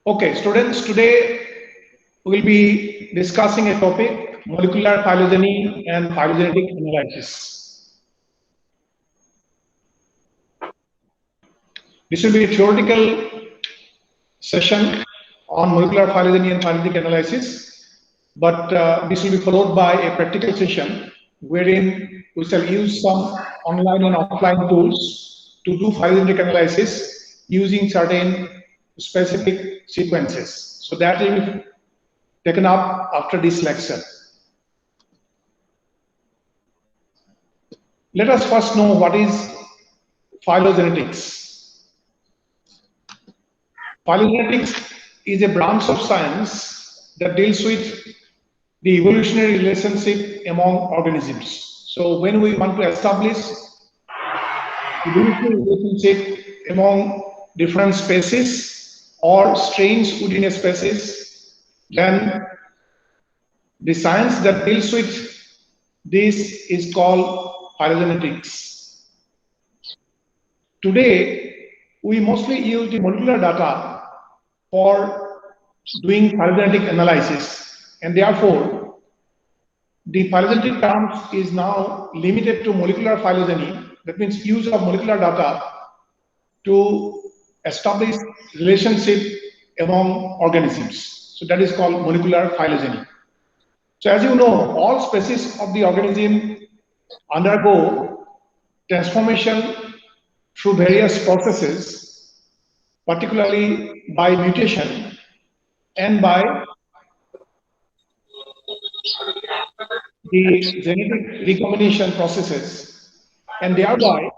Okay, students, today we'll be discussing a topic, molecular phylogeny and phylogenetic analysis. This will be a theoretical session on molecular phylogeny and phylogenetic analysis, but this will be followed by a practical session wherein we shall use some online and offline tools to do phylogenetic analysis using certain specific sequences. So that will be taken up after this lecture. Let us first know what is phylogenetics. Phylogenetics is a branch of science that deals with the evolutionary relationship among organisms. So when we want to establish evolutionary relationship among different species or strains within a species, then the science that deals with this is called phylogenetics. Today, we mostly use the molecular data for doing phylogenetic analysis, and therefore, the phylogenetic terms is now limited to molecular phylogeny. That means use of molecular data to establish relationship among organisms. So that is called molecular phylogeny. So as you know, all species of the organism undergo transformation through various processes, particularly by mutation and by the genetic recombination processes, and thereby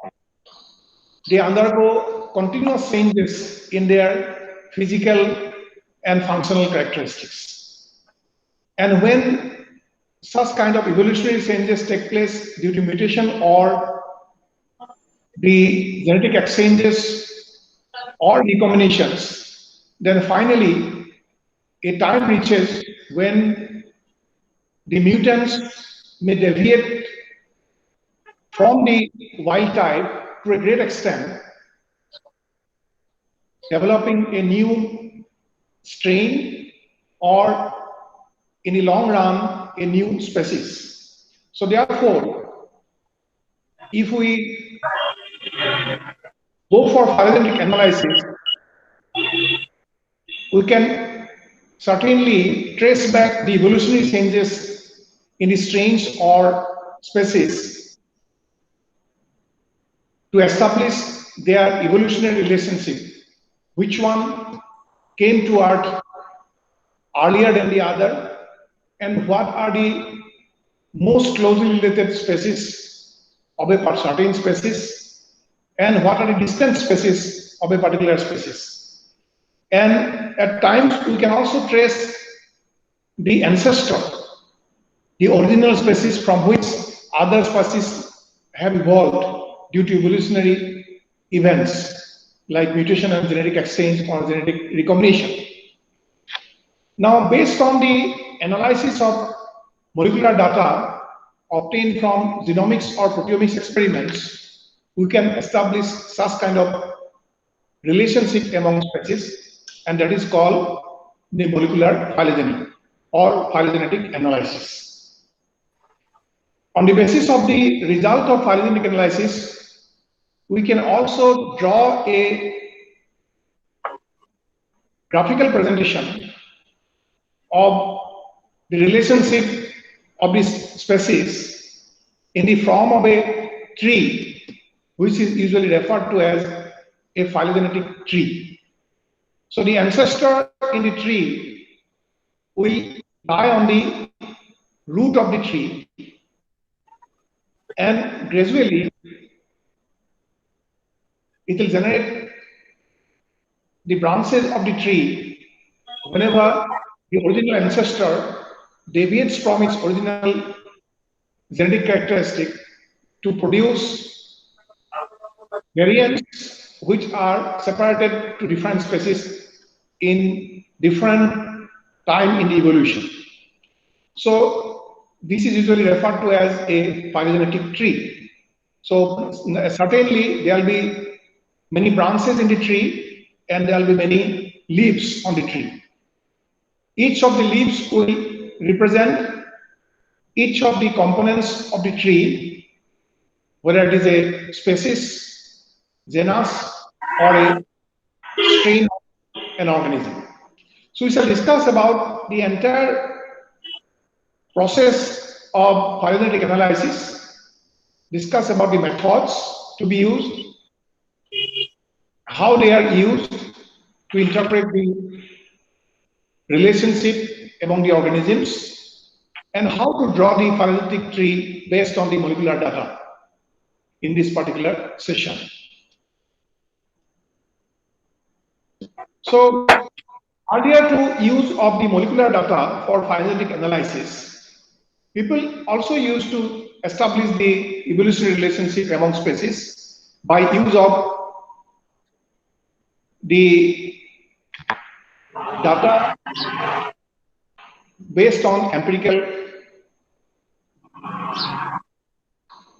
they undergo continuous changes in their physical and functional characteristics. And when such kind of evolutionary changes take place due to mutation or the genetic exchanges or recombinations, then finally a time reaches when the mutants may deviate from the wild type to a great extent, developing a new strain or in the long run a new species. So therefore, if we go for phylogenetic analysis, we can certainly trace back the evolutionary changes in the strains or species to establish their evolutionary relationship. Which one came to Earth earlier than the other, and what are the most closely related species of a certain species, and what are the distant species of a particular species. And at times we can also trace the ancestor, the original species from which other species have evolved due to evolutionary events like mutation and genetic exchange or genetic recombination. Now, based on the analysis of molecular data obtained from genomics or proteomics experiments, we can establish such kind of relationship among species, and that is called the molecular phylogeny or phylogenetic analysis. On the basis of the result of phylogenetic analysis, we can also draw a graphical presentation of the relationship of this species in the form of a tree, which is usually referred to as a phylogenetic tree. So the ancestor in the tree will lie on the root of the tree, and gradually it will generate the branches of the tree whenever the original ancestor deviates from its original genetic characteristic to produce variants which are separated to different species in different time in the evolution. So this is usually referred to as a phylogenetic tree. So certainly there will be many branches in the tree, and there will be many leaves on the tree. Each of the leaves will represent each of the components of the tree, whether it is a species, genus, or a strain of an organism. So we shall discuss about the entire process of phylogenetic analysis, discuss about the methods to be used, how they are used to interpret the relationship among the organisms, and how to draw the phylogenetic tree based on the molecular data in this particular session. So, earlier to use of the molecular data for phylogenetic analysis, people also used to establish the evolutionary relationship among species by use of the data based on empirical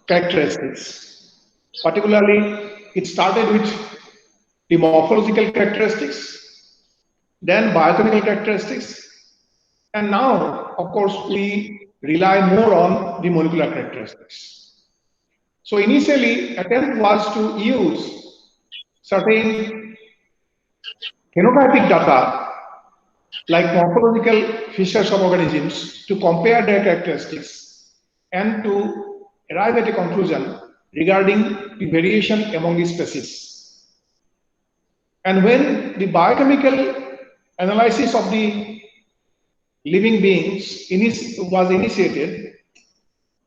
characteristics. Particularly, it started with the morphological characteristics, then biochemical characteristics, and now, of course, we rely more on the molecular characteristics. So initially, attempt was to use certain phenotypic data like morphological features of organisms to compare their characteristics and to arrive at a conclusion regarding the variation among the species. And when the biochemical analysis of the living beings was initiated,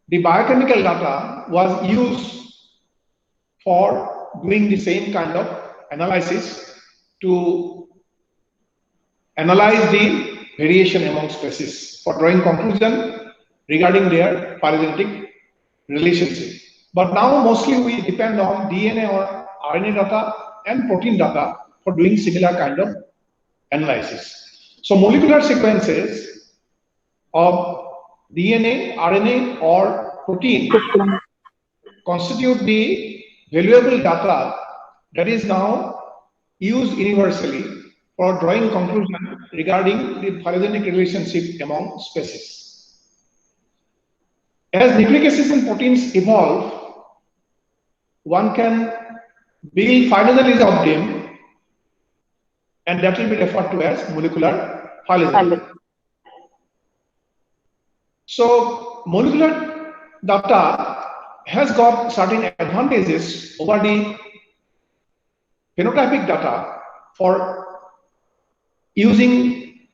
the biochemical data was used for doing the same kind of analysis to analyze the variation among species for drawing conclusion regarding their phylogenetic relationship. But now mostly we depend on DNA or RNA data and protein data for doing similar kind of analysis. So molecular sequences of DNA, RNA or protein constitute the valuable data that is now used universally for drawing conclusion regarding the phylogenetic relationship among species. As nucleic acids and proteins evolve, one can build phylogenies of them, and that will be referred to as molecular phylogeny. So molecular data has got certain advantages over the phenotypic data for using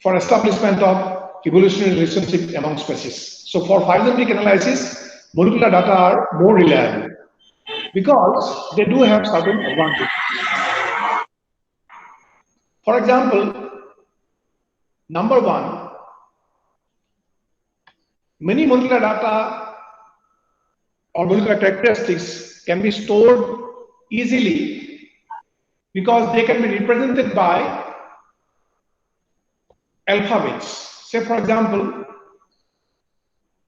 for establishment of evolutionary relationship among species. So for phylogenetic analysis, molecular data are more reliable because they do have certain advantages. For example, number one, many molecular data or molecular characteristics can be stored easily because they can be represented by alphabets. Say, for example,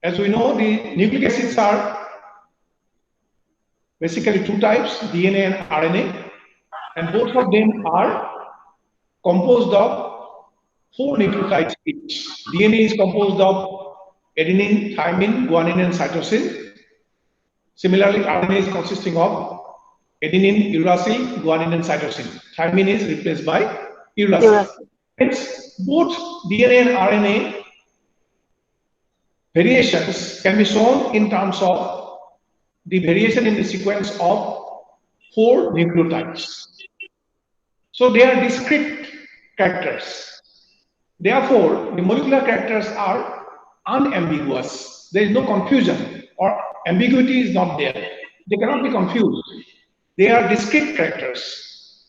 as we know, the nucleic acids are basically two types, DNA and RNA, and both of them are composed of 4 nucleotides each. DNA is composed of adenine, thymine, guanine, and cytosine. Similarly, RNA is consisting of adenine, uracil, guanine, and cytosine. Thymine is replaced by uracil. Hence, both DNA and RNA variations can be shown in terms of the variation in the sequence of 4 nucleotides. So they are discrete characters. Therefore, the molecular characters are unambiguous. There is no confusion or ambiguity is not there. They cannot be confused. They are discrete characters.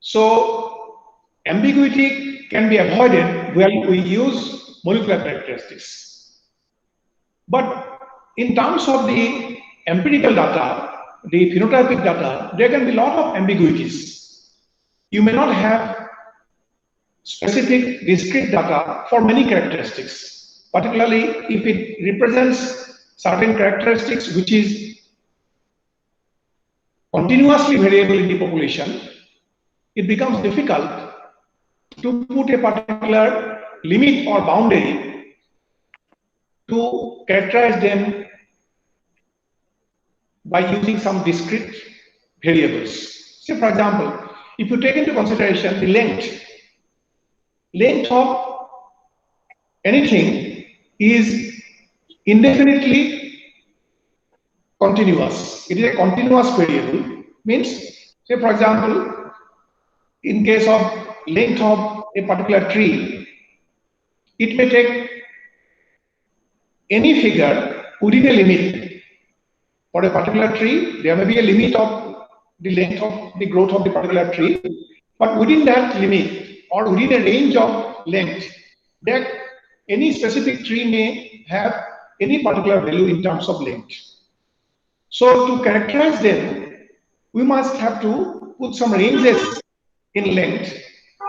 So ambiguity can be avoided when we use molecular characteristics. But in terms of the empirical data, the phenotypic data, there can be a lot of ambiguities. You may not have specific discrete data for many characteristics, particularly if it represents certain characteristics which is continuously variable in the population. it becomes difficult to put a particular limit or boundary to characterize them by using some discrete variables. Say, for example, if you take into consideration the length of anything is indefinitely continuous. It is a continuous variable. Means, say, for example, in case of length of a particular tree, it may take any figure within a limit. For a particular tree, there may be a limit of the length of the growth of the particular tree, but within that limit or within a range of length, that any specific tree may have any particular value in terms of length. So to characterize them, we must have to put some ranges in length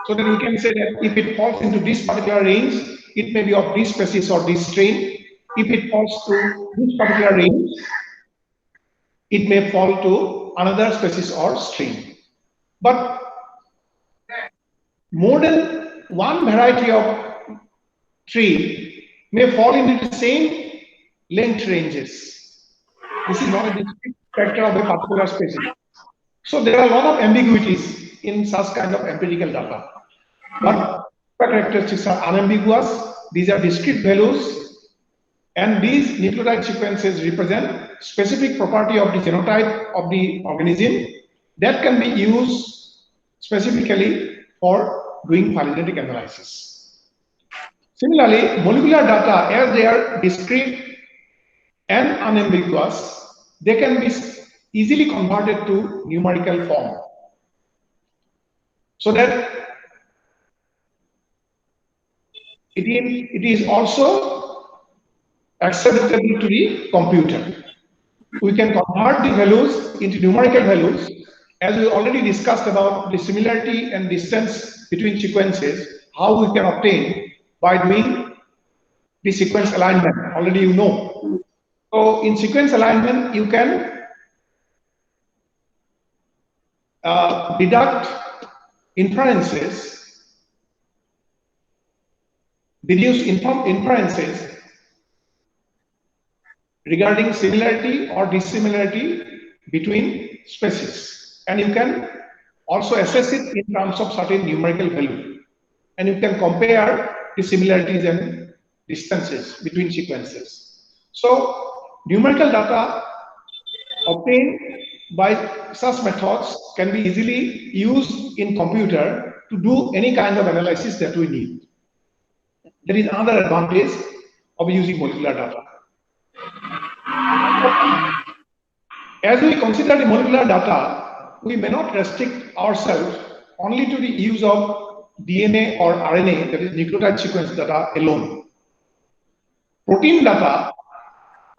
so that we can say that if it falls into this particular range, it may be of this species or this strain. If it falls to this particular range, it may fall to another species or strain. But more than one variety of tree may fall into the same length ranges. This is not a distinct factor of a particular species. So there are a lot of ambiguities in such kind of empirical data. But characteristics are unambiguous. These are discrete values, and these nucleotide sequences represent specific property of the genotype of the organism that can be used specifically for doing phylogenetic analysis. Similarly, molecular data, as they are discrete and unambiguous, they can be easily converted to numerical form, so that it is also acceptable to the computer. We can convert the values into numerical values, as we already discussed about the similarity and distance between sequences, how we can obtain by doing the sequence alignment. Already you know. So in sequence alignment, you can deduct inferences, deduce inferences regarding similarity or dissimilarity between species, and you can also assess it in terms of certain numerical value, and you can compare the similarities and distances between sequences. So numerical data obtained by such methods can be easily used in computer to do any kind of analysis that we need. There is another advantage of using molecular data. As we consider the molecular data, we may not restrict ourselves only to the use of DNA or RNA, that is nucleotide sequence data alone. Protein data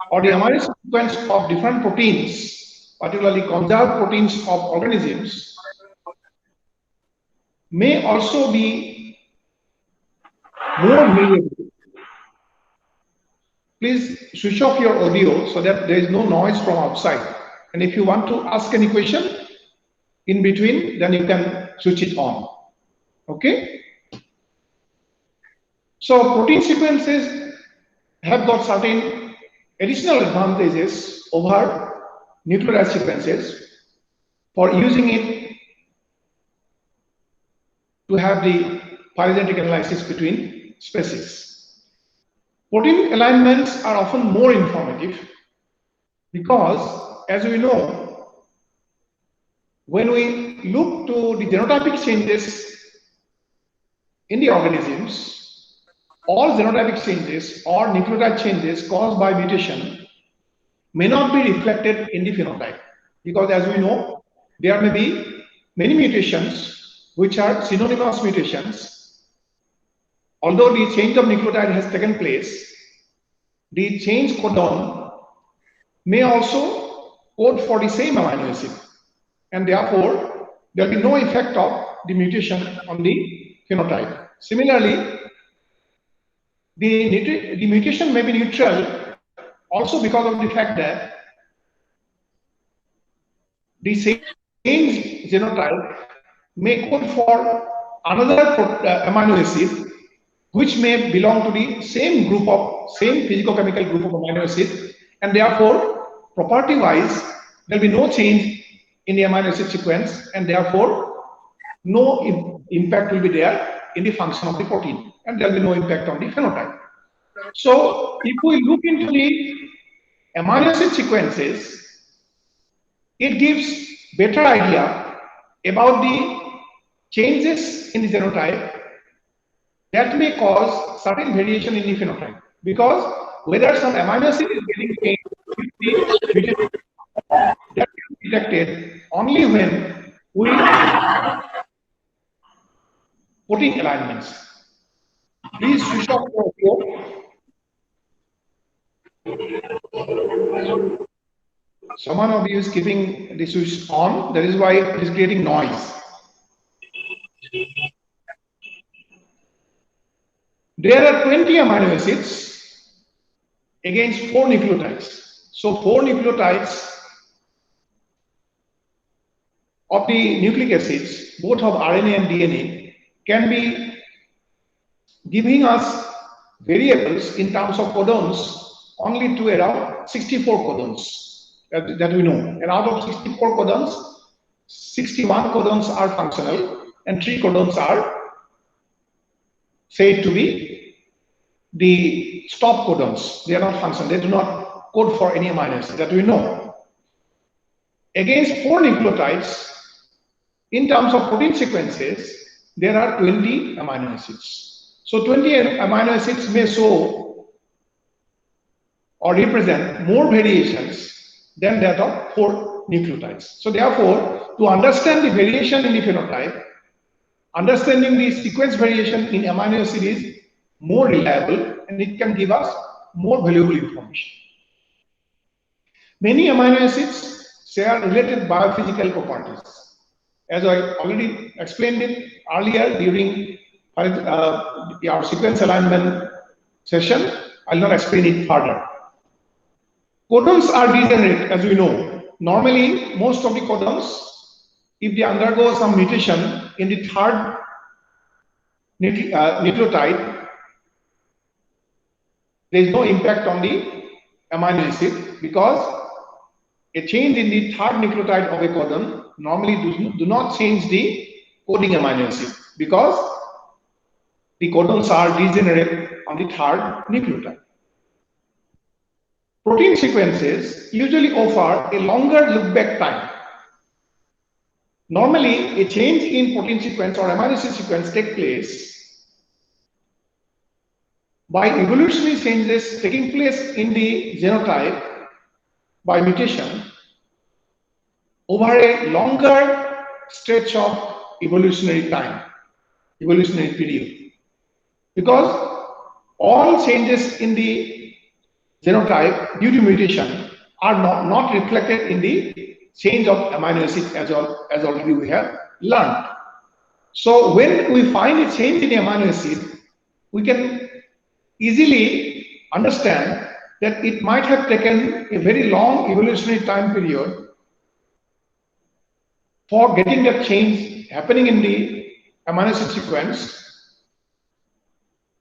or the amino sequence of different proteins, particularly conserved proteins of organisms, may also be more valuable. Please switch off your audio so that there is no noise from outside. And if you want to ask any question in between, then you can switch it on. Okay? So protein sequences have got certain additional advantages over nucleotide sequences for using it to have the phylogenetic analysis between species. Protein alignments are often more informative because, as we know, when we look to the genotypic changes in the organisms, all genotypic changes or nucleotide changes caused by mutation may not be reflected in the phenotype, because as we know, there may be many mutations which are synonymous mutations. Although the change of nucleotide has taken place, the change codon may also code for the same amino acid, and therefore there will be no effect of the mutation on the phenotype. Similarly, the mutation may be neutral also because of the fact that the same genotype may code for another amino acid which may belong to the same physicochemical group of amino acid, and therefore property wise there will be no change in the amino acid sequence, and therefore no impact will be there in the function of the protein, and there will be no impact on the phenotype. So if we look into the amino acid sequences, it gives better idea about the changes in the genotype that may cause certain variation in the phenotype, because whether some amino acid is getting changed with the mutation, that can be detected only when we putting alignments. Please switch off your audio. Someone of you is keeping the switch on, that is why it is creating noise. There are 20 amino acids against 4 nucleotides. So 4 nucleotides of the nucleic acids, both of RNA and DNA, can be giving us variables in terms of codons only to around 64 codons that we know. And out of 64 codons, 61 codons are functional and 3 codons are said to be the stop codons. They are not functional. They do not code for any amino acid that we know. Against 4 nucleotides, in terms of protein sequences, there are 20 amino acids. So 20 amino acids may show or represent more variations than that of 4 nucleotides. So therefore, to understand the variation in the phenotype, understanding the sequence variation in amino acid is more reliable, and it can give us more valuable information. Many amino acids share related biophysical properties. As I already explained it earlier during our sequence alignment session, I'll not explain it further. Codons are degenerate, as we know. Normally, most of the codons, if they undergo some mutation in the third nucleotide, there is no impact on the amino acid, because a change in the third nucleotide of a codon normally do not change the coding amino acid, because the codons are degenerate on the third nucleotide. Protein sequences usually offer a longer look-back time. Normally, a change in protein sequence or amino acid sequence takes place by evolutionary changes taking place in the genotype by mutation over a longer stretch of evolutionary time, evolutionary period. Because all changes in the genotype due to mutation are not reflected in the change of amino acid, as already we have learned. So when we find a change in the amino acid, we can easily understand that it might have taken a very long evolutionary time period for getting that change happening in the amino acid sequence.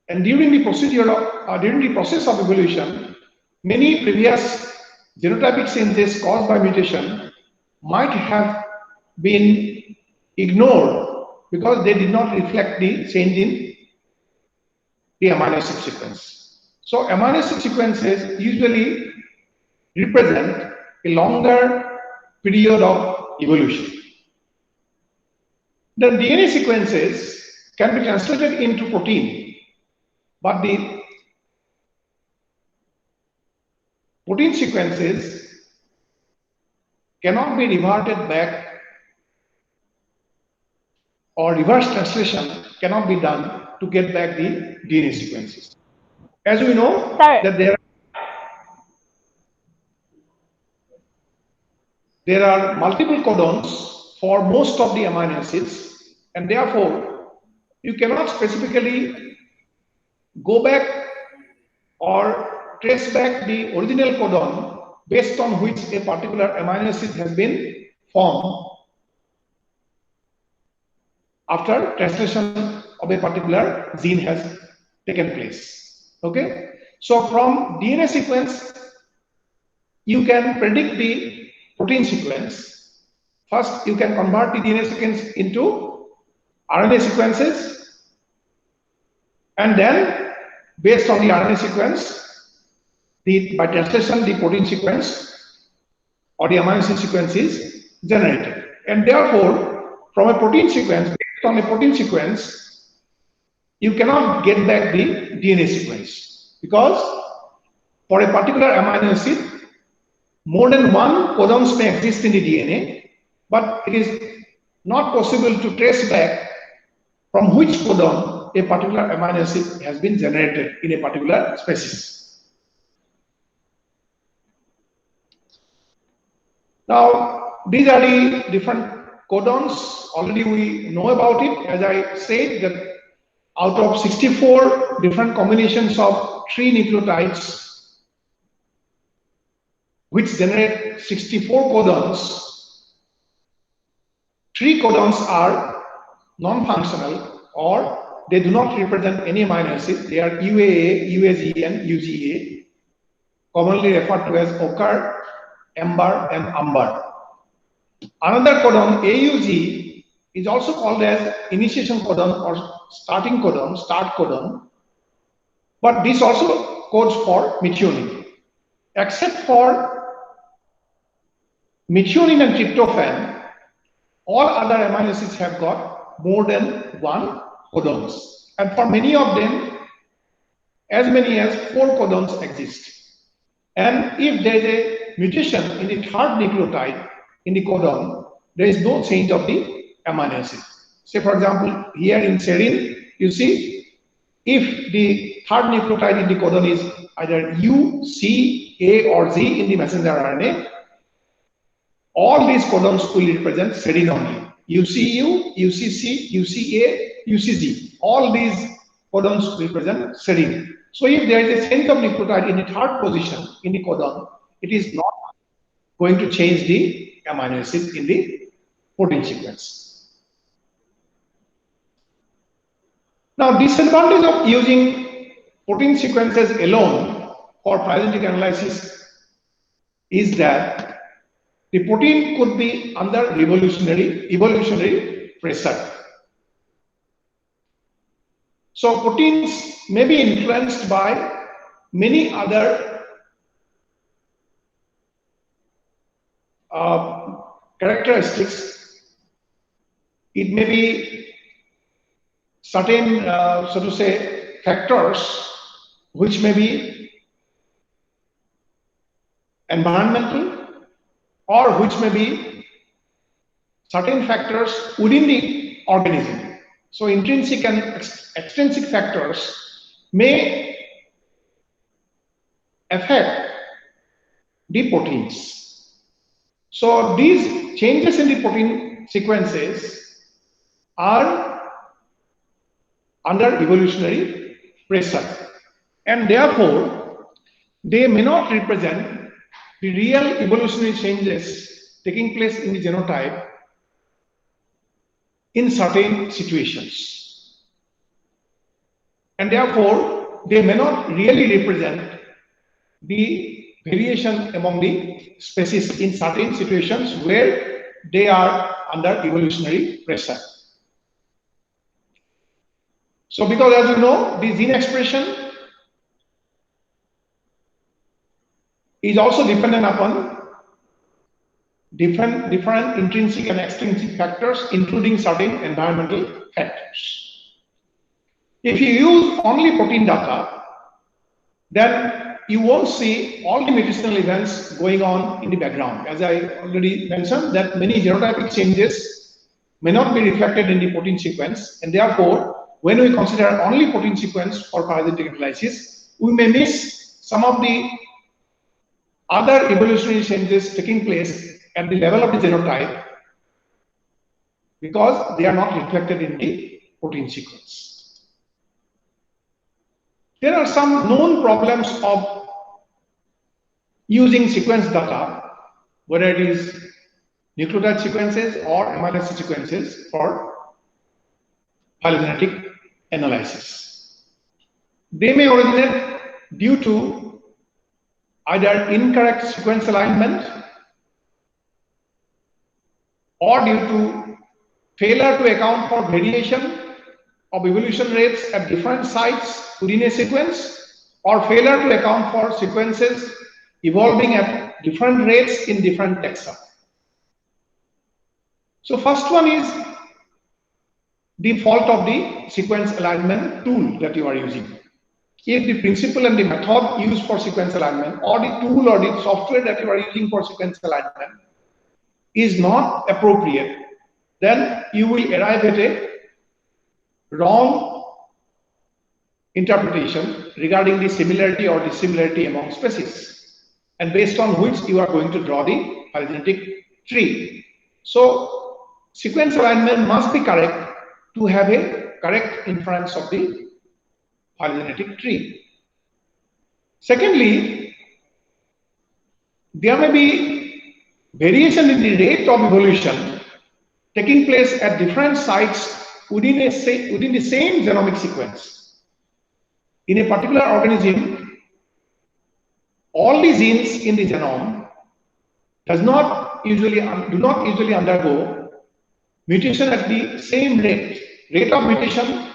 And during the process of evolution, many previous genotypic changes caused by mutation might have been ignored because they did not reflect the change in the amino acid sequence. So amino acid sequences usually represent a longer period of evolution. The DNA sequences can be translated into protein, but the protein sequences cannot be reverted back, or reverse translation cannot be done to get back the DNA sequences. As we know, that there are multiple codons for most of the amino acids, and therefore you cannot specifically go back or trace back the original codon based on which a particular amino acid has been formed after translation of a particular gene has taken place. Okay, so from DNA sequence, you can predict the protein sequence. First, you can convert the DNA sequence into RNA sequences, and then based on the RNA sequence, by translation, the protein sequence or the amino acid sequence is generated. And therefore, from a protein sequence, based on a protein sequence, you cannot get back the DNA sequence, because for a particular amino acid, more than one codons may exist in the DNA, but it is not possible to trace back from which codon a particular amino acid has been generated in a particular species. Now, these are the different codons. Already we know about it. As I said, that out of 64 different combinations of 3 nucleotides, which generate 64 codons, 3 codons are non-functional, or they do not represent any amino acid. They are UAA, UAG, and UGA, commonly referred to as ochre, amber, and umber. Another codon, AUG, is also called as initiation codon or starting codon, start codon, but this also codes for methionine. Except for methionine and tryptophan, all other amino acids have got more than 1 codons, and for many of them, as many as 4 codons exist. And if there is a mutation in the 3rd nucleotide in the codon, there is no change of the amino acid. Say, for example, here in serine, you see, if the 3rd nucleotide in the codon is either U, C, A, or Z in the messenger RNA, all these codons will represent serine only. UCU, UCC, UCA, UCG. All these codons represent serine. So if there is a change of nucleotide in the 3rd position in the codon, it is not going to change the amino acid in the protein sequence. Now, disadvantage of using protein sequences alone for phylogenetic analysis is that the protein could be under evolutionary pressure. So proteins may be influenced by many other characteristics. It may be certain, so to say, factors which may be environmental, or which may be certain factors within the organism. So intrinsic and extrinsic factors may affect the proteins. So these changes in the protein sequences are under evolutionary pressure, and therefore they may not represent the real evolutionary changes taking place in the genotype in certain situations, and therefore they may not really represent the variation among the species in certain situations where they are under evolutionary pressure. So because, as you know, the gene expression is also dependent upon different intrinsic and extrinsic factors, including certain environmental factors. If you use only protein data, then you won't see all the mutational events going on in the background. As I already mentioned, that many genotypic changes may not be reflected in the protein sequence, and therefore, when we consider only protein sequence for phylogenetic analysis, we may miss some of the other evolutionary changes taking place at the level of the genotype, because they are not reflected in the protein sequence. There are some known problems of using sequence data, whether it is nucleotide sequences or amino acid sequences for phylogenetic analysis. They may originate due to either incorrect sequence alignment or due to failure to account for variation of evolution rates at different sites within a sequence, or failure to account for sequences evolving at different rates in different taxa. So first one is the fault of the sequence alignment tool that you are using. If the principle and the method used for sequence alignment, or the tool or the software that you are using for sequence alignment is not appropriate, then you will arrive at a wrong interpretation regarding the similarity or dissimilarity among species, and based on which you are going to draw the phylogenetic tree. So sequence alignment must be correct to have a correct inference of the phylogenetic tree. Secondly, there may be variation in the rate of evolution taking place at different sites within the same genomic sequence. In a particular organism, all the genes in the genome do not usually undergo mutation at the same rate. Rate of mutation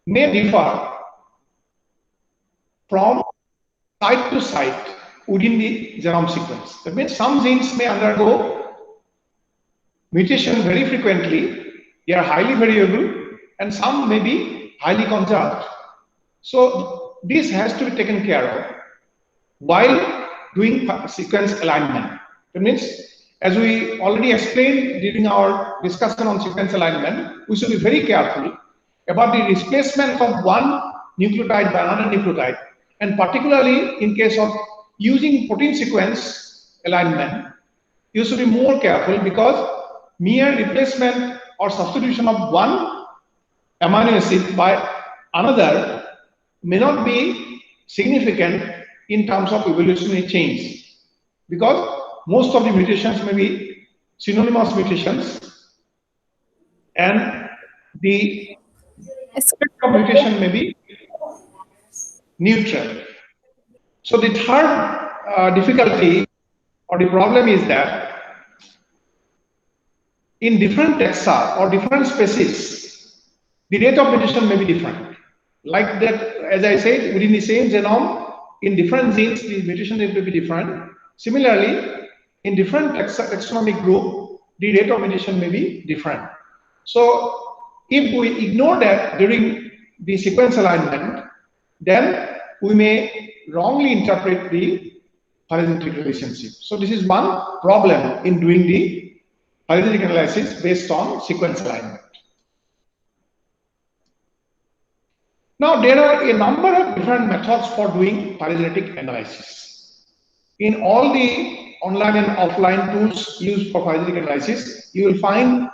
may differ from site to site within the genome sequence. That means some genes may undergo mutation very frequently, they are highly variable, and some may be highly conserved. So this has to be taken care of while doing sequence alignment. That means, as we already explained during our discussion on sequence alignment, we should be very careful about the displacement of one nucleotide by another nucleotide, and particularly in case of using protein sequence alignment, you should be more careful, because mere replacement or substitution of one amino acid by another may not be significant in terms of evolutionary change, because most of the mutations may be synonymous mutations, and the mutation may be neutral. So the third difficulty or the problem is that in different taxa or different species, the rate of mutation may be different. Like that, as I said, within the same genome, in different genes, the mutation rate may be different. Similarly, in different taxonomic group, the rate of mutation may be different. So if we ignore that during the sequence alignment, then we may wrongly interpret the phylogenetic relationship. So this is one problem in doing the phylogenetic analysis based on sequence alignment. Now, there are a number of different methods for doing phylogenetic analysis. In all the online and offline tools used for phylogenetic analysis, you will find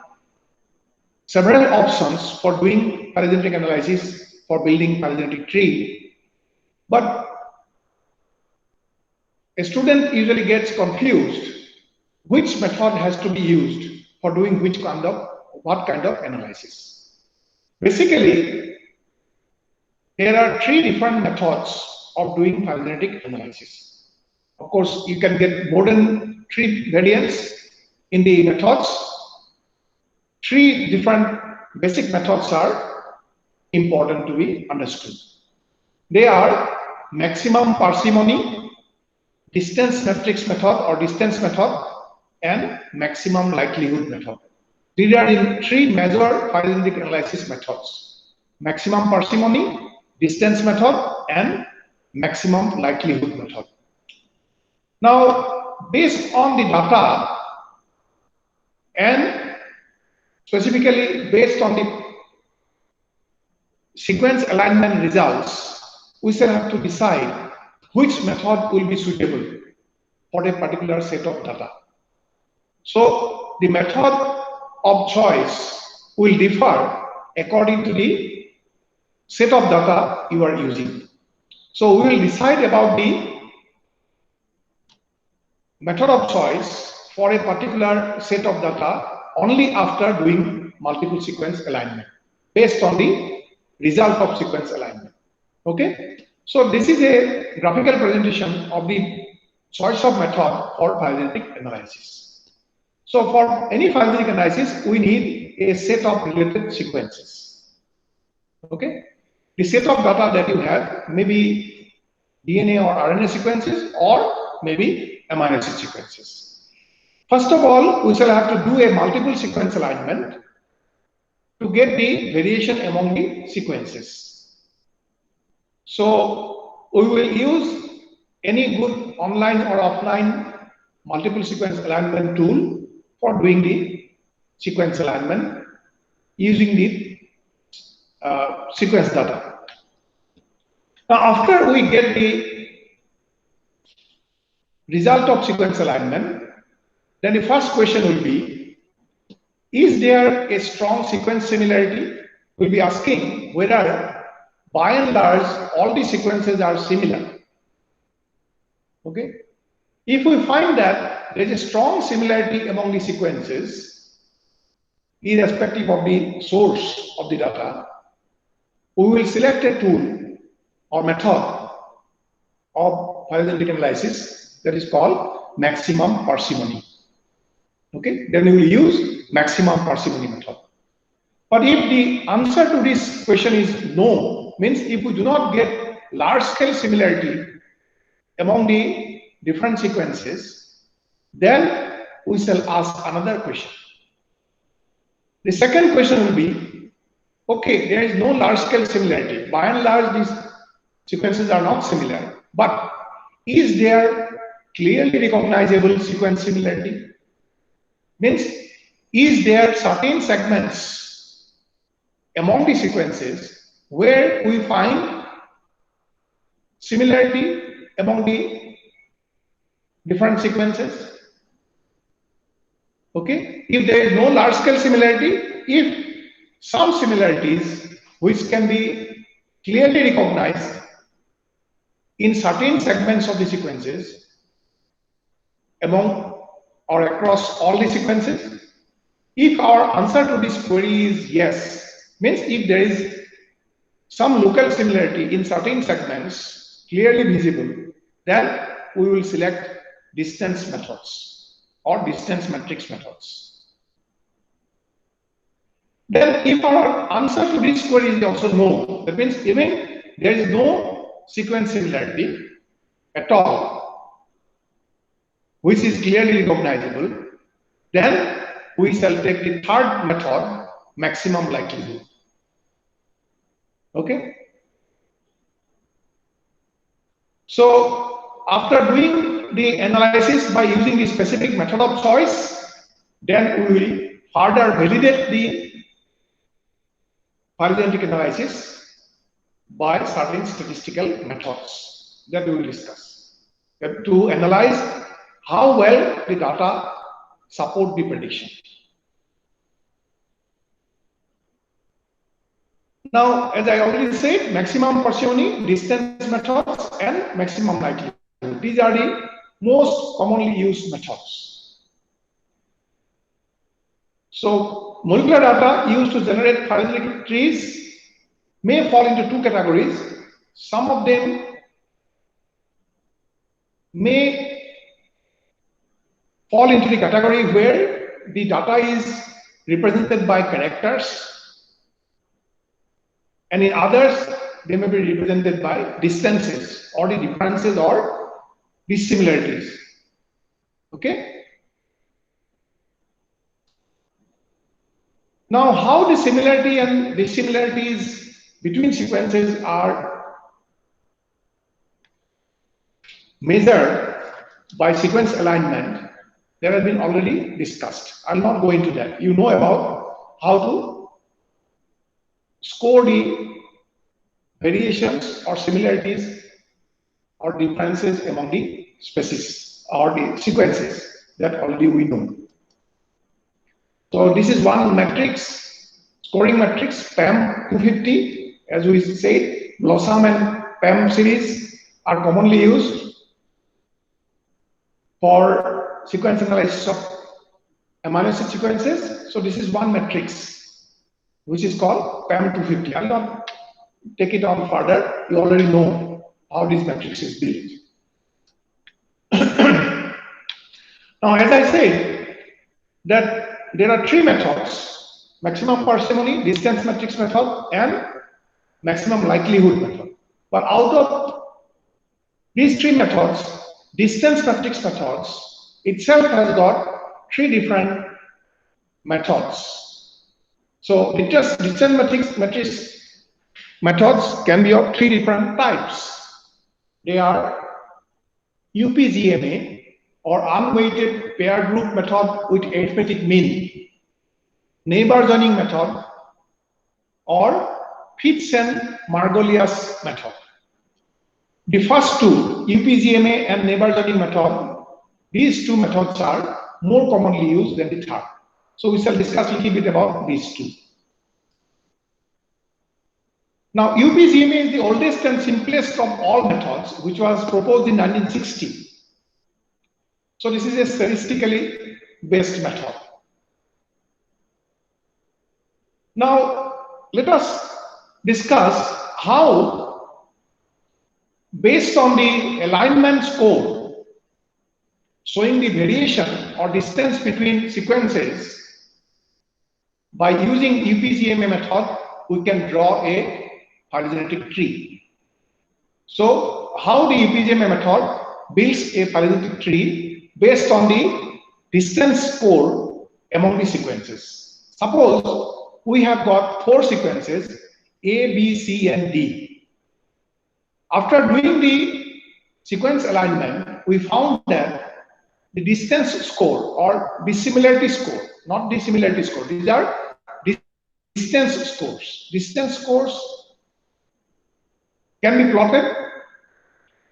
several options for doing phylogenetic analysis for building phylogenetic tree. But a student usually gets confused which method has to be used for doing what kind of analysis. Basically, there are three different methods of doing phylogenetic analysis. Of course, you can get more than three variants in the methods. Three different basic methods are important to be understood. They are maximum parsimony, distance matrix method or distance method, and maximum likelihood method. These are the three major phylogenetic analysis methods: maximum parsimony, distance method, and maximum likelihood method. Now, based on the data and specifically based on the sequence alignment results, we shall have to decide which method will be suitable for a particular set of data. So the method of choice will differ according to the set of data you are using. So we will decide about the method of choice for a particular set of data only after doing multiple sequence alignment. based on the result of sequence alignment. Okay, so this is a graphical presentation of the choice of method for phylogenetic analysis. So for any phylogenetic analysis, we need a set of related sequences. Okay, the set of data that you have may be DNA or RNA sequences or maybe amino acid sequences. First of all, we shall have to do a multiple sequence alignment to get the variation among the sequences. So we will use any good online or offline multiple sequence alignment tool for doing the sequence alignment using the sequence data. Now, after we get the result of sequence alignment, then the first question will be, is there a strong sequence similarity? We'll be asking whether by and large all the sequences are similar. Okay. If we find that there is a strong similarity among the sequences, irrespective of the source of the data, we will select a tool or method of phylogenetic analysis that is called maximum parsimony. Okay, then we will use maximum parsimony method. But if the answer to this question is no, means if we do not get large scale similarity among the different sequences, then we shall ask another question. The second question will be, okay, there is no large scale similarity. By and large, these sequences are not similar, but is there clearly recognizable sequence similarity? Means, is there certain segments among the sequences where we find similarity among the different sequences? Okay, if there is no large scale similarity, if some similarities which can be clearly recognized in certain segments of the sequences among or across all the sequences, if our answer to this query is yes, means if there is some local similarity in certain segments clearly visible, then we will select distance methods or distance matrix methods. Then if our answer to this query is also no, that means even there is no sequence similarity at all which is clearly recognizable, then we shall take the third method, maximum likelihood. Okay. So after doing the analysis by using the specific method of choice, then we will further validate the phylogenetic analysis by certain statistical methods that we will discuss to analyze how well the data support the prediction. Now, as I already said, maximum parsimony, distance methods, and maximum likelihood. These are the most commonly used methods. So, molecular data used to generate phylogenetic trees may fall into two categories. Some of them may fall into the category where the data is represented by characters, and in others, they may be represented by distances or the differences or dissimilarities. Okay? Now, how the similarity and dissimilarities between sequences are measured by sequence alignment, that has been already discussed. I'll not go into that. You know about how to score the variations or similarities or differences among the species or the sequences that already we know. So this is one matrix, scoring matrix, PAM 250. As we said, BLOSSOM and PAM series are commonly used for sequence analysis of amino acid sequences. So this is one matrix. which is called PAM 250. I'll not take it on further. You already know how this matrix is built. Now, as I said, that there are three methods: maximum parsimony, distance matrix method, and maximum likelihood method. But out of these three methods, distance matrix methods itself has got three different methods. So distance matrix methods can be of three different types. They are UPGMA, or unweighted pair group method with arithmetic mean, neighbor joining method, or Fitts and Margolius method. The first two, UPGMA and neighbor joining method, these two methods are more commonly used than the third. So we shall discuss a little bit about these two. Now, UPGMA is the oldest and simplest of all methods, which was proposed in 1960. So this is a statistically based method. Now, let us discuss how, based on the alignment score showing the variation or distance between sequences, by using UPGMA method, we can draw a phylogenetic tree. So, how the UPGMA method builds a phylogenetic tree based on the distance score among the sequences. Suppose we have got four sequences, A, B, C, and D. After doing the sequence alignment, we found that the distance score or dissimilarity score, not dissimilarity score, these are distance scores. Distance scores can be plotted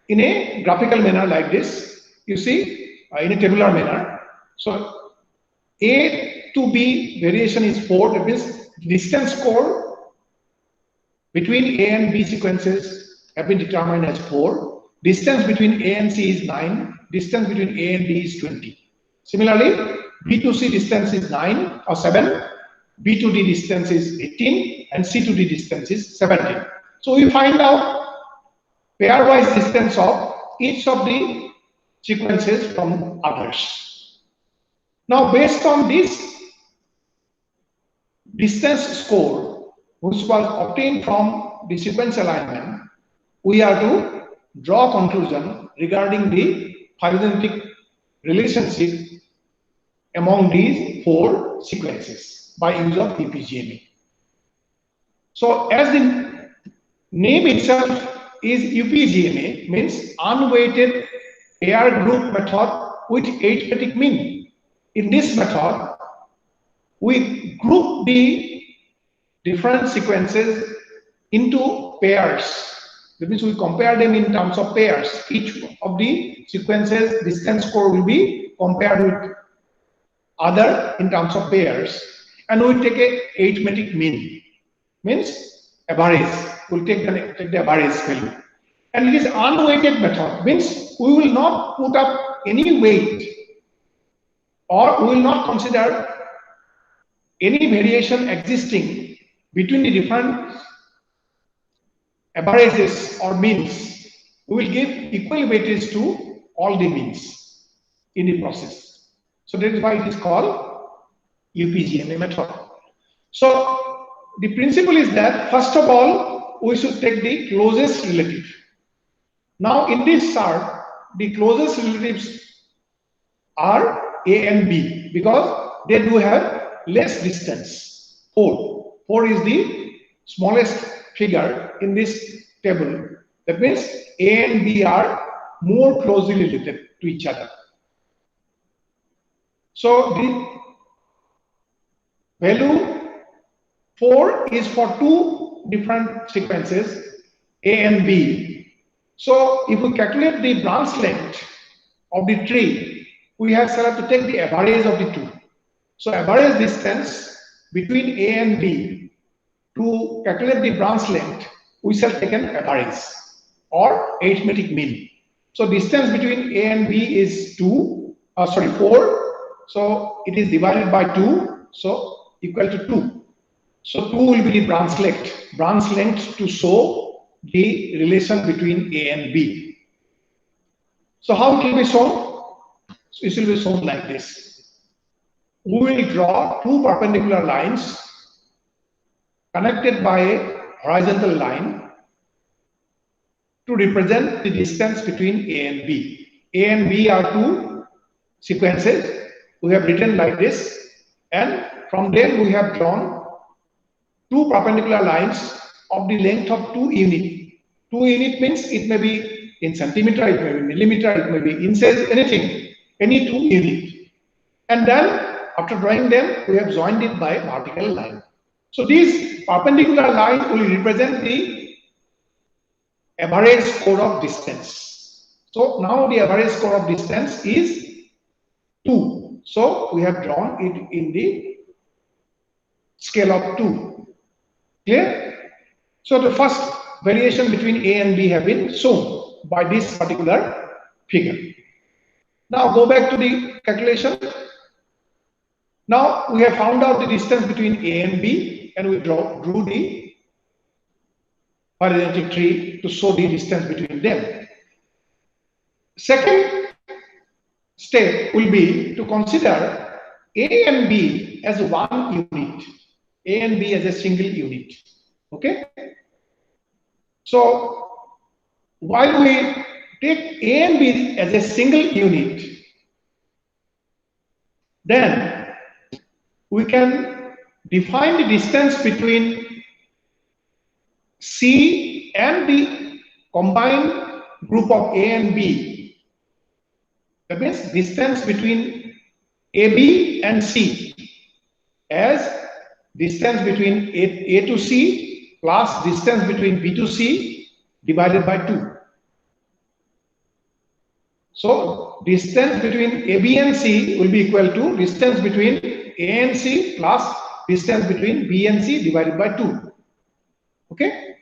in a graphical manner like this. You see, in a tabular manner. So A to B variation is 4. That means distance score between A and B sequences have been determined as 4. Distance between A and C is 9. Distance between A and D is 20. Similarly, B to C distance is 9 or 7. B to D distance is 18, and C to D distance is 17. So we find out pairwise distance of each of the sequences from others. Now, based on this distance score, which was obtained from the sequence alignment, we are to draw conclusion regarding the phylogenetic relationship among these four sequences by use of UPGMA. So, as the name itself is UPGMA, means unweighted pair group method with arithmetic mean. In this method, we group the different sequences into pairs. That means we compare them in terms of pairs. Each of the sequences distance score will be compared with other in terms of pairs, and we take a arithmetic mean, means average. We'll take the average value. And it is unweighted method, means we will not put up any weight, or we will not consider any variation existing between the different averages or means. We will give equal weightage to all the means in the process. So that is why it is called UPGMA method. So the principle is that first of all we should take the closest relative. Now in this chart, the closest relatives are A and B because they do have less distance. 4. 4 is the smallest figure in this table. That means A and B are more closely related to each other. So the value 4 is for two different sequences, A and B. So if we calculate the branch length of the tree, we have to take the average of the two. So average distance between A and B, to calculate the branch length, we shall take an average or arithmetic mean. So distance between A and B is 4. So it is divided by 2, so equal to 2. So 2 will be the branch length to show the relation between A and B. So how it will be shown? So it will be shown like this. We will draw two perpendicular lines connected by a horizontal line to represent the distance between A and B. A and B are two sequences. We have written like this, and from them we have drawn two perpendicular lines of the length of 2 unit. 2 unit means it may be in centimeter, it may be millimeter, it may be inches, anything, any 2 unit. And then after drawing them, we have joined it by vertical line. So these perpendicular lines will represent the average score of distance. So now the average score of distance is 2. So we have drawn it in the scale of 2. Clear? So the first variation between A and B have been shown by this particular figure. Now go back to the calculation. Now we have found out the distance between A and B, and we drew the horizontal tree to show the distance between them. Second step will be to consider A and B as one unit, A and B as a single unit. Okay? So while we take A and B as a single unit, then we can define the distance between C and the combined group of A and B. That means distance between AB and C as distance between A to C plus distance between B to C divided by 2. So distance between AB and C will be equal to distance between A and C plus distance between B and C divided by 2. Okay?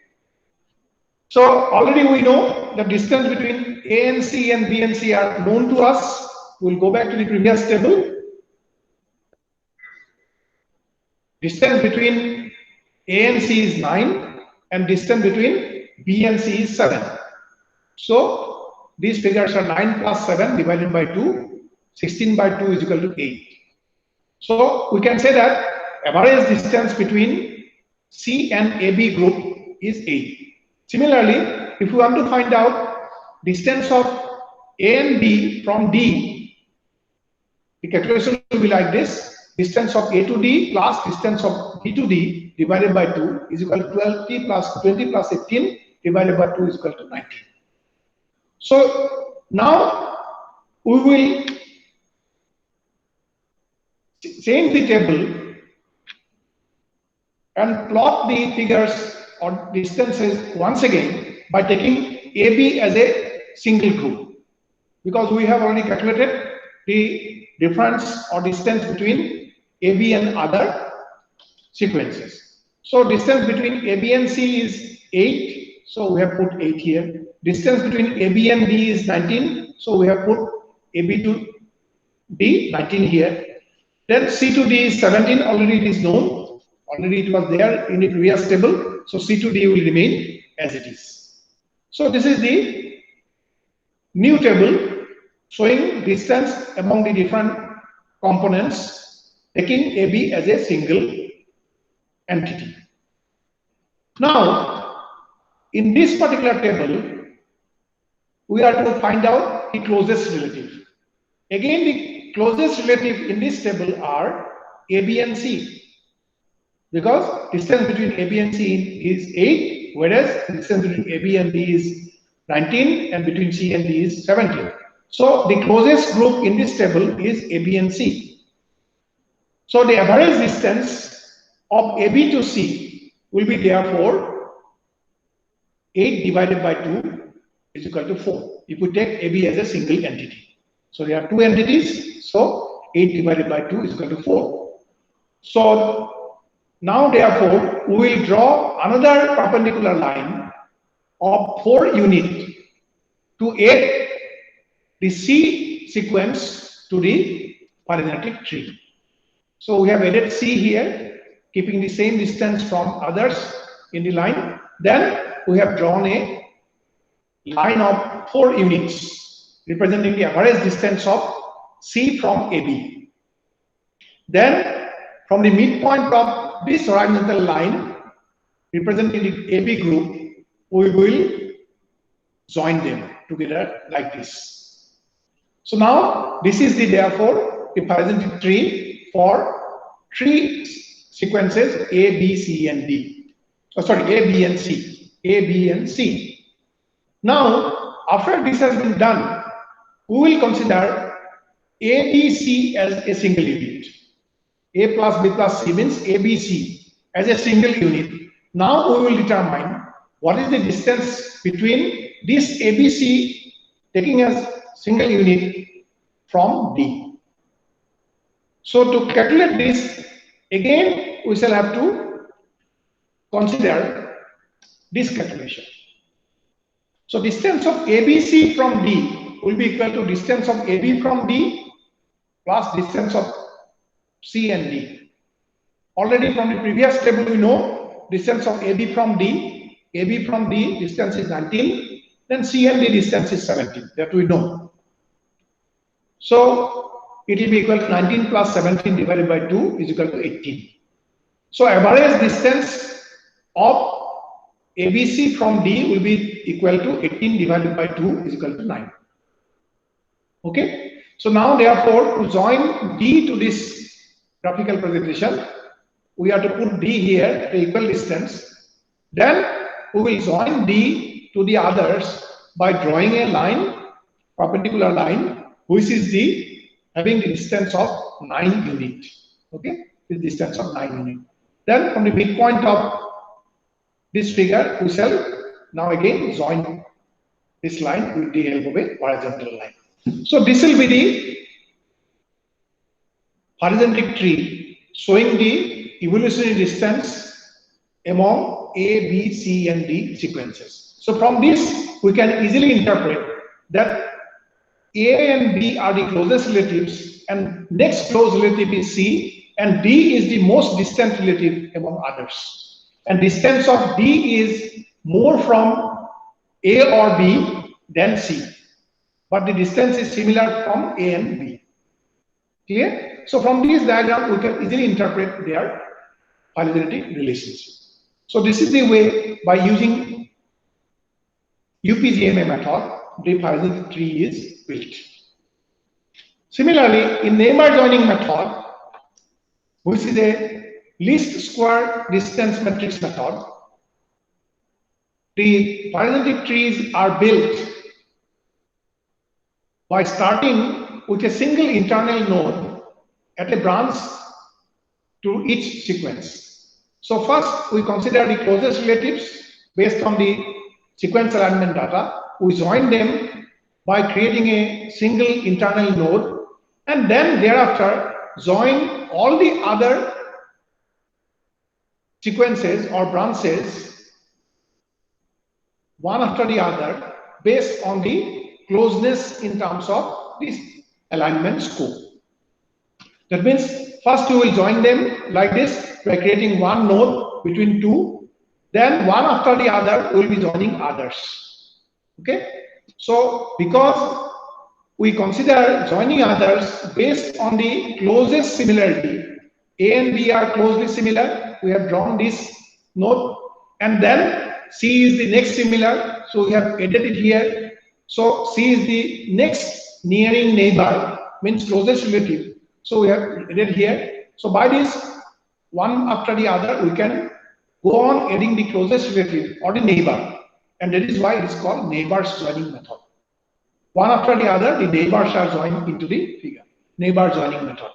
So already we know the distance between A and C and B and C are known to us. We'll go back to the previous table. Distance between A and C is 9 and distance between B and C is 7. So these figures are 9 plus 7 divided by 2. 16 by 2 is equal to 8. So we can say that average distance between C and AB group is 8. Similarly, if we want to find out distance of A and B from D, the calculation will be like this. Distance of A to D plus distance of B to D divided by 2 is equal to 12t plus 20 plus 18 divided by 2 is equal to 19. So now we will change the table and plot the figures or distances once again by taking AB as a single group, because we have already calculated the difference or distance between AB and other sequences. So distance between AB and C is 8, so we have put 8 here. Distance between AB and D is 19, so we have put AB to D 19 here. Then C to D is 17, already it is known, already it was there in the previous table, so C to D will remain as it is. So this is the new table showing distance among the different components, taking AB as a single entity. Now, in this particular table, we are to find out the closest relative. Again, the closest relative in this table are AB and C, because distance between AB and C is 8, whereas distance between AB and D is 19 and between C and D is 17. So the closest group in this table is AB and C. So the average distance of AB to C will be therefore 8 divided by 2 is equal to 4. If we take AB as a single entity. So there are two entities, so 8 divided by 2 is equal to 4. So now therefore we will draw another perpendicular line of 4 units to add the C sequence to the parametric tree. So we have added C here, keeping the same distance from others in the line. Then we have drawn a line of 4 units representing the average distance of C from AB. Then from the midpoint of this horizontal line representing the AB group, we will join them together like this. So now this is the therefore the parametric tree for 3 sequences A, B, C, and D. Oh, sorry, A, B, and C. A, B, and C. Now, after this has been done, we will consider A, B, C as a single unit. A plus B plus C means A, B, C as a single unit. Now we will determine what is the distance between this ABC taking as single unit from D. So to calculate this, again we shall have to consider this calculation. So distance of ABC from D will be equal to distance of AB from D plus distance of C and D. Already from the previous table we know distance of AB from D. AB from D distance is 19, then C and D distance is 17. That we know. So it will be equal to 19 plus 17 divided by 2 is equal to 18. So average distance of ABC from D will be equal to 18 divided by 2 is equal to 9. Okay. So now therefore to join D to this graphical presentation, we have to put D here at equal distance. Then we will join D to the others by drawing a line, perpendicular line, which is the having the distance of 9 unit. Okay, the distance of 9 unit. Then from the midpoint of this figure, we shall now again join this line with the help of a horizontal line. So this will be the horizontal tree showing the evolutionary distance among A, B, C, and D sequences. So from this, we can easily interpret that A and B are the closest relatives, and next close relative is C, and D is the most distant relative among others. And distance of D is more from A or B than C, but the distance is similar from A and B. Clear? So from this diagram, we can easily interpret their phylogenetic relationship. So this is the way by using UPGMA method, the phylogenetic tree is built. Similarly, in neighbor joining method, which is a least square distance matrix method, the phylogenetic trees are built by starting with a single internal node at a branch to each sequence. So first we consider the closest relatives based on the sequence alignment data. We join them by creating a single internal node, and then thereafter join all the other sequences or branches one after the other based on the closeness in terms of this alignment scope. That means first you will join them like this by creating one node between two, then one after the other we will be joining others. Okay, so because we consider joining others based on the closest similarity, A and B are closely similar, we have drawn this node, and then C is the next similar, so we have added it here. So C is the next nearing neighbor, means closest relative, so we have added here. So by this, one after the other, we can go on adding the closest relative or the neighbor, and that is why it is called neighbors joining method. One after the other, the neighbors are joined into the figure, neighbor joining method.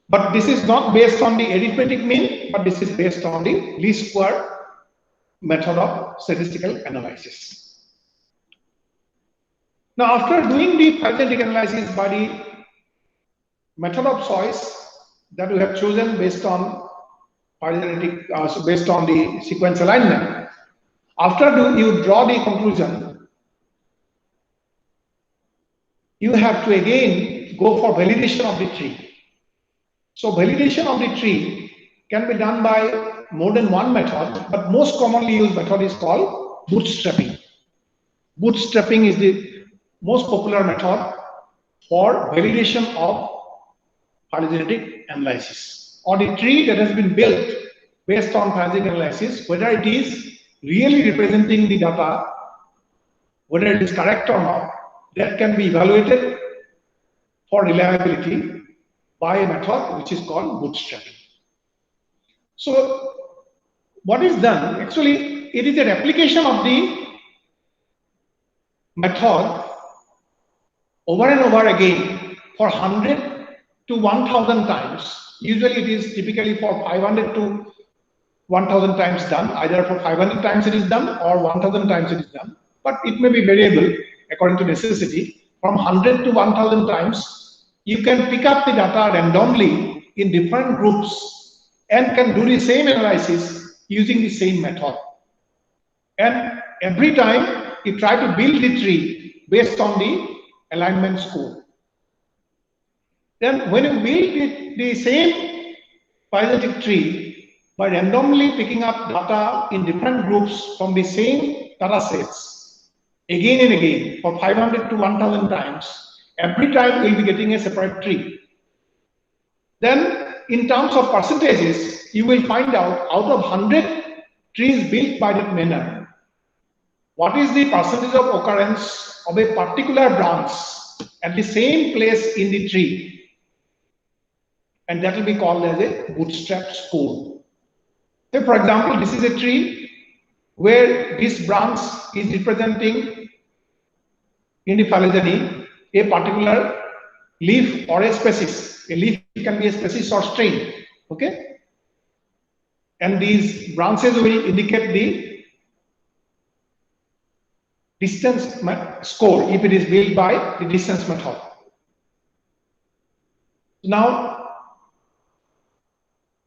But this is not based on the arithmetic mean, but this is based on the least square method of statistical analysis. Now, after doing the phylogenetic analysis by the method of choice that we have chosen based on phylogenetic, based on the sequence alignment, after you draw the conclusion, you have to again go for validation of the tree. So validation of the tree can be done by more than one method, but most commonly used method is called bootstrapping. Bootstrapping is the most popular method for validation of phylogenetic analysis, or the tree that has been built based on phylogenetic analysis, whether it is really representing the data, whether it is correct or not, that can be evaluated for reliability by a method which is called bootstrapping. So what is done? Actually, it is a replication of the method over and over again for 100 to 1000 times. Usually it is typically for 500 to 1000 times done. Either for 500 times it is done or 1000 times it is done. But it may be variable according to necessity. From 100 to 1000 times, you can pick up the data randomly in different groups and can do the same analysis using the same method. And every time you try to build the tree based on the alignment score. Then when you build the same phylogenetic tree by randomly picking up data in different groups from the same data sets again and again for 500 to 1000 times, every time you will be getting a separate tree. Then in terms of percentages, you will find out of 100 trees built by that manner, what is the percentage of occurrence of a particular branch at the same place in the tree, and that will be called as a bootstrap score. So for example, this is a tree where this branch is representing in the phylogeny a particular leaf or a species. A leaf can be a species or strain, okay? And these branches will indicate the distance score if it is built by the distance method. Now,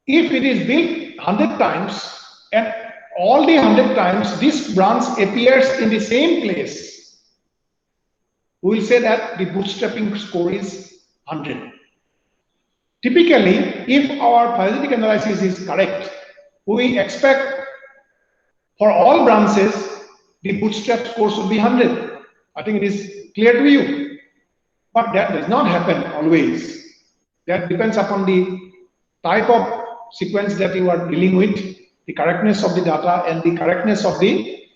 if it is built 100 times and all the 100 times this branch appears in the same place, we will say that the bootstrapping score is 100. Typically, if our phylogenetic analysis is correct, we expect for all branches the bootstrap score should be 100. I think it is clear to you. But that does not happen always. That depends upon the type of sequence that you are dealing with, the correctness of the data and the correctness of the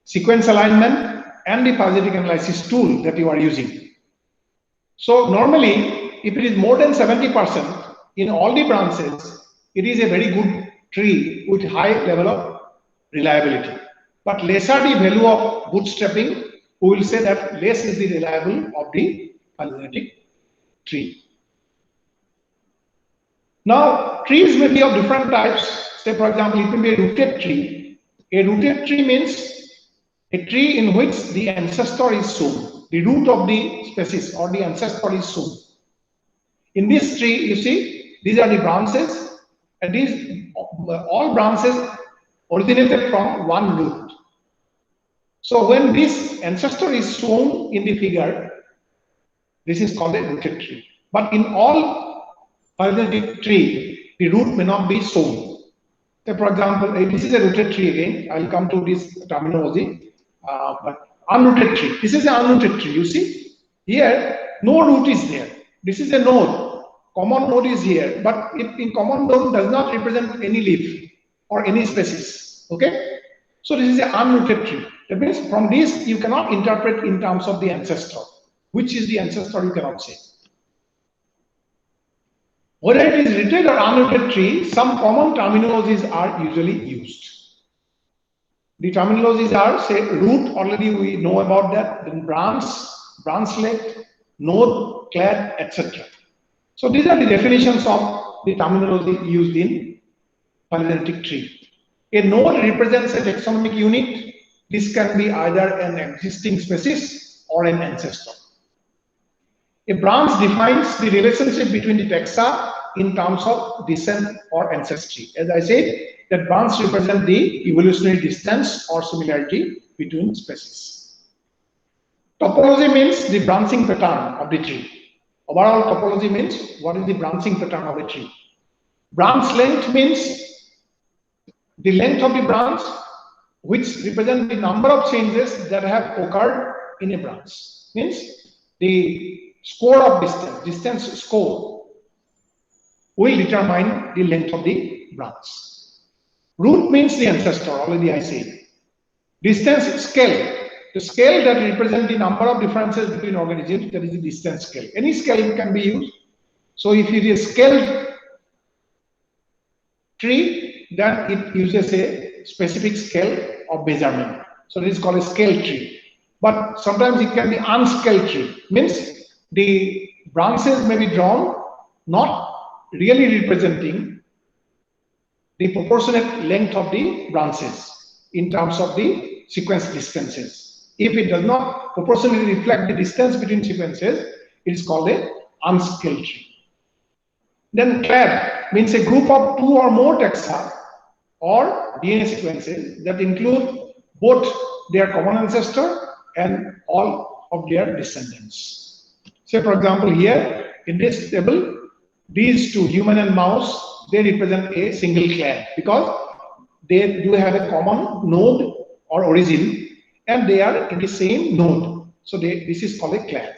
sequence alignment and the phylogenetic analysis tool that you are using. So normally, if it is more than 70% in all the branches, it is a very good tree with high level of reliability. But lesser the value of bootstrapping, we will say that less is the reliable of the phylogenetic tree. Now, trees may be of different types. Say, for example, it may be a rooted tree. A rooted tree means a tree in which the ancestor is shown. The root of the species or the ancestor is shown. In this tree, you see, these are the branches, and these all branches originated from one root. So when this ancestor is shown in the figure, this is called a rooted tree. But in all phylogenetic tree, the root may not be shown. So for example, this is a rooted tree again. I'll come to this terminology. But unrooted tree. This is an unrooted tree. You see, here no root is there. This is a node. Common node is here, but it in common node does not represent any leaf or any species. Okay, so this is an unrooted tree. That means from this you cannot interpret in terms of the ancestor. Which is the ancestor you cannot say. Whether it is rooted or unrooted tree, some common terminologies are usually used. The terminologies are, say, root, already we know about that, then branch, branchlet, node, clade, etc. So these are the definitions of the terminology used in phylogenetic tree. A node represents a taxonomic unit. This can be either an existing species or an ancestor. A branch defines the relationship between the taxa in terms of descent or ancestry. As I said, that branch represent the evolutionary distance or similarity between species. Topology means the branching pattern of the tree Overall topology means what is the branching pattern of a tree. Branch length means the length of the branch, which represent the number of changes that have occurred in a branch. Means the score of distance score will determine the length of the branch. Root means the ancestor, already I said. Distance scale, the scale that represents the number of differences between organisms, that is the distance scale. Any scale can be used. So if it is scaled tree, then it uses a specific scale of measurement. So this is called a scale tree. But sometimes it can be unscaled tree, means the branches may be drawn not really representing the proportionate length of the branches in terms of the sequence distances. If it does not proportionally reflect the distance between sequences, it is called a unscaled tree. Then clade means a group of 2 or more taxa or DNA sequences that include both their common ancestor and all of their descendants. Say, for example, here in this table, these two, human and mouse, they represent a single clade because they do have a common node or origin and they are in the same node. So this is called a clade.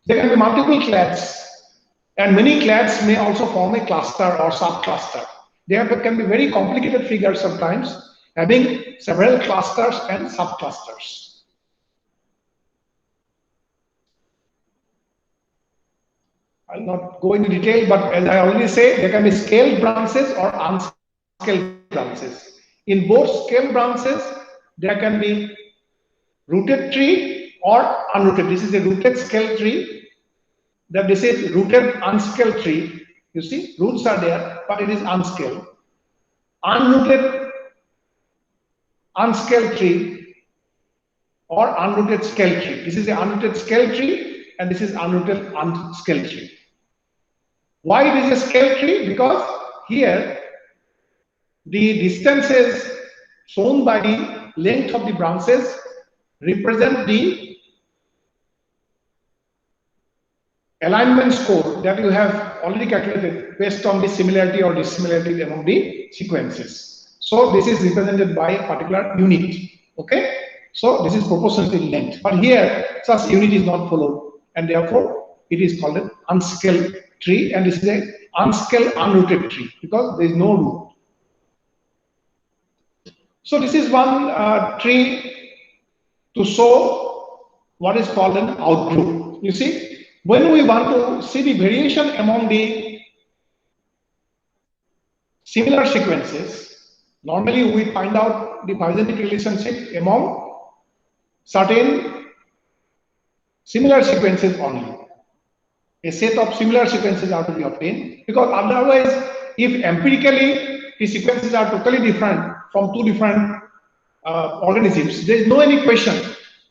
There can be multiple clades, and many clades may also form a cluster or subcluster. There can be very complicated figures sometimes, having several clusters and subclusters. I'll not go into detail, but as I already say, there can be scaled branches or unscaled branches. In both scaled branches, there can be rooted tree or unrooted. This is a rooted scale tree. That this is rooted unscaled tree. You see, roots are there, but it is unscaled. Unrooted unscaled tree or unrooted scale tree. This is a unrooted scale tree, and this is unrooted unscaled tree. Why it is a scale tree? Because here the distances shown by the length of the branches represent the alignment score that you have already calculated based on the similarity or dissimilarity among the sequences. So this is represented by a particular unit. Okay, so this is proportional in length, but here such unit is not followed, and therefore it is called an unscaled tree, and this is a unscaled unrooted tree because there is no root. So this is one tree to show what is called an outgroup. You see, when we want to see the variation among the similar sequences, normally we find out the phylogenetic relationship among certain similar sequences only. A set of similar sequences are to be obtained, because otherwise, if empirically the sequences are totally different from two different organisms, there is no any question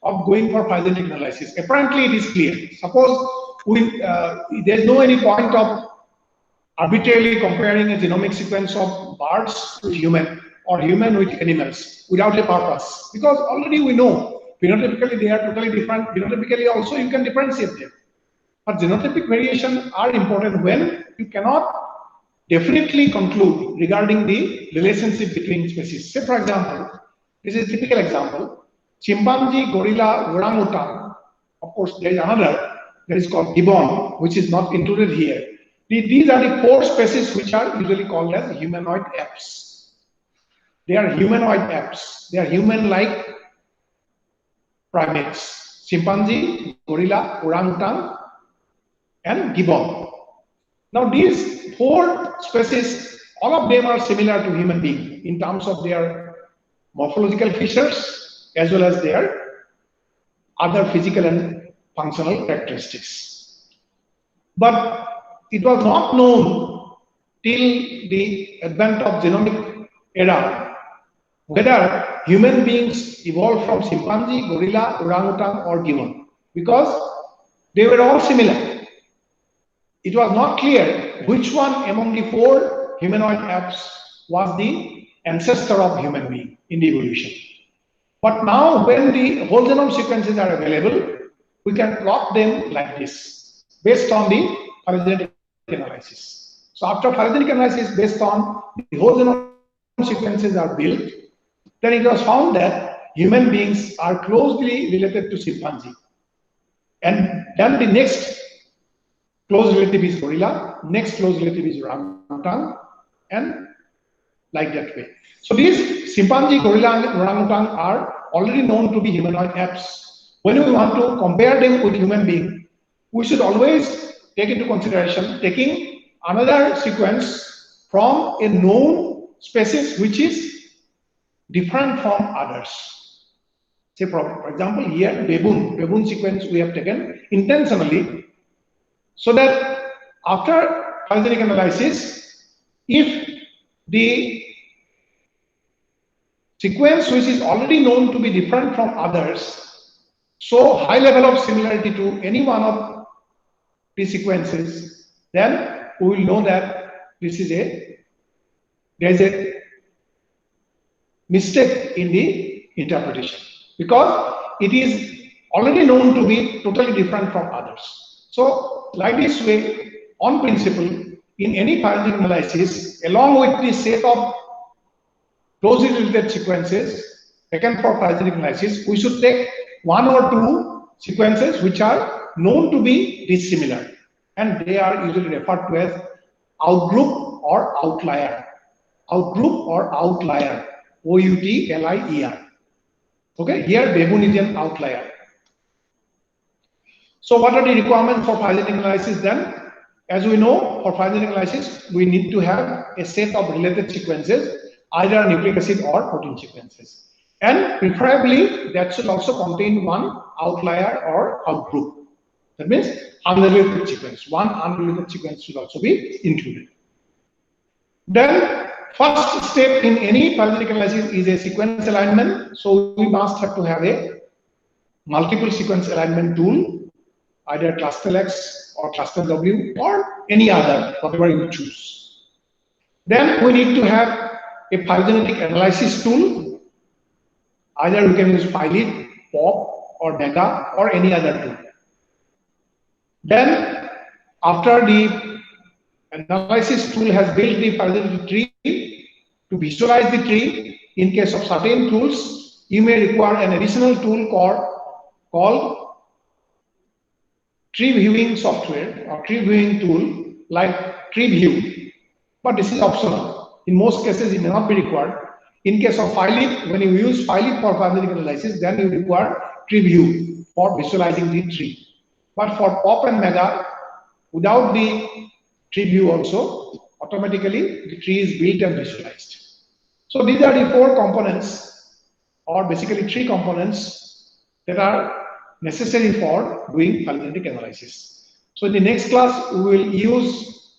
of going for phylogenetic analysis. Apparently, it is clear. Suppose there is no any point of arbitrarily comparing a genomic sequence of birds with human or human with animals without a purpose, because already we know phenotypically they are totally different. Phenotypically also you can differentiate them. But genotypic variation are important when you cannot definitely conclude regarding the relationship between species. Say, for example, this is a typical example: chimpanzee, gorilla, orangutan. Of course, there is another that is called gibbon, which is not included here. These are the 4 species which are usually called as humanoid apes. They are humanoid apes. They are human-like primates: chimpanzee, gorilla, orangutan, and gibbon. Now these 4 species, all of them are similar to human being in terms of their morphological features as well as their other physical and functional characteristics. But it was not known till the advent of genomic era whether human beings evolved from chimpanzee, gorilla, orangutan, or gibbon, because they were all similar. It was not clear which one among the 4 humanoid apes was the ancestor of human being in the evolution. But now when the whole genome sequences are available, we can plot them like this. based on the phylogenetic analysis. So after phylogenetic analysis based on the whole genome sequences are built, then it was found that human beings are closely related to chimpanzee. And then the next close relative is gorilla, next close relative is orangutan, and like that way. So these chimpanzee, gorilla, and orangutan are already known to be humanoid apes. When we want to compare them with human being, we should always take into consideration taking another sequence from a known species which is different from others. Say for example, here baboon sequence we have taken intentionally so that after phylogenetic analysis, if the sequence which is already known to be different from others, so high level of similarity to any one of the sequences, then we will know that there is a mistake in the interpretation, because it is already known to be totally different from others. So like this way, on principle, in any phylogenetic analysis, along with the set of closely related sequences taken for phylogenetic analysis, we should take one or two sequences which are known to be dissimilar, and they are usually referred to as outgroup or outlier. Outgroup or outlier, O-U-T-L-I-E-R. Okay, here baboon is an outlier. So what are the requirements for phylogenetic analysis then? As we know, for phylogenetic analysis, we need to have a set of related sequences, either nucleic acid or protein sequences. And preferably, that should also contain one outlier or outgroup. That means unrelated sequence. One unrelated sequence should also be included. Then, first step in any phylogenetic analysis is a sequence alignment. So we must have to have a multiple sequence alignment tool, either Clustal X or Clustal W or any other, whatever you choose. Then we need to have a phylogenetic analysis tool. Either we can use Phylit, POP, or MEGA, or any other tool. Then, after the analysis tool has built the phylogenetic tree, to visualize the tree, in case of certain tools, you may require an additional tool called tree viewing software or tree viewing tool like TreeView, but this is optional. In most cases, it may not be required. In case of Phylit, when you use Phylit for phylogenetic analysis, then you require TreeView for visualizing the tree. But for POP and MEGA, without the TreeView also, automatically the tree is built and visualized. So these are the four components, or basically three components that are necessary for doing phylogenetic analysis. So in the next class, we will use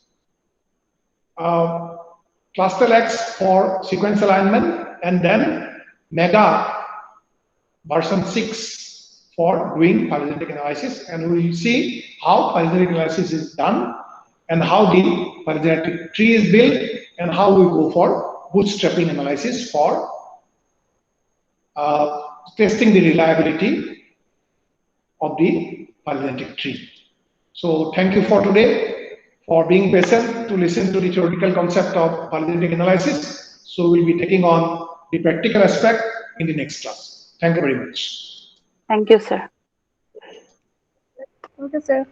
Clustal X for sequence alignment, and then MEGA version 6 for doing phylogenetic analysis, and we will see how phylogenetic analysis is done and how the phylogenetic tree is built and how we go for bootstrapping analysis for testing the reliability of the phylogenetic tree. So thank you for today, for being patient to listen to the theoretical concept of phylogenetic analysis. So we'll be taking on the practical aspect in the next class. Thank you very much. Thank you, sir. Okay, sir.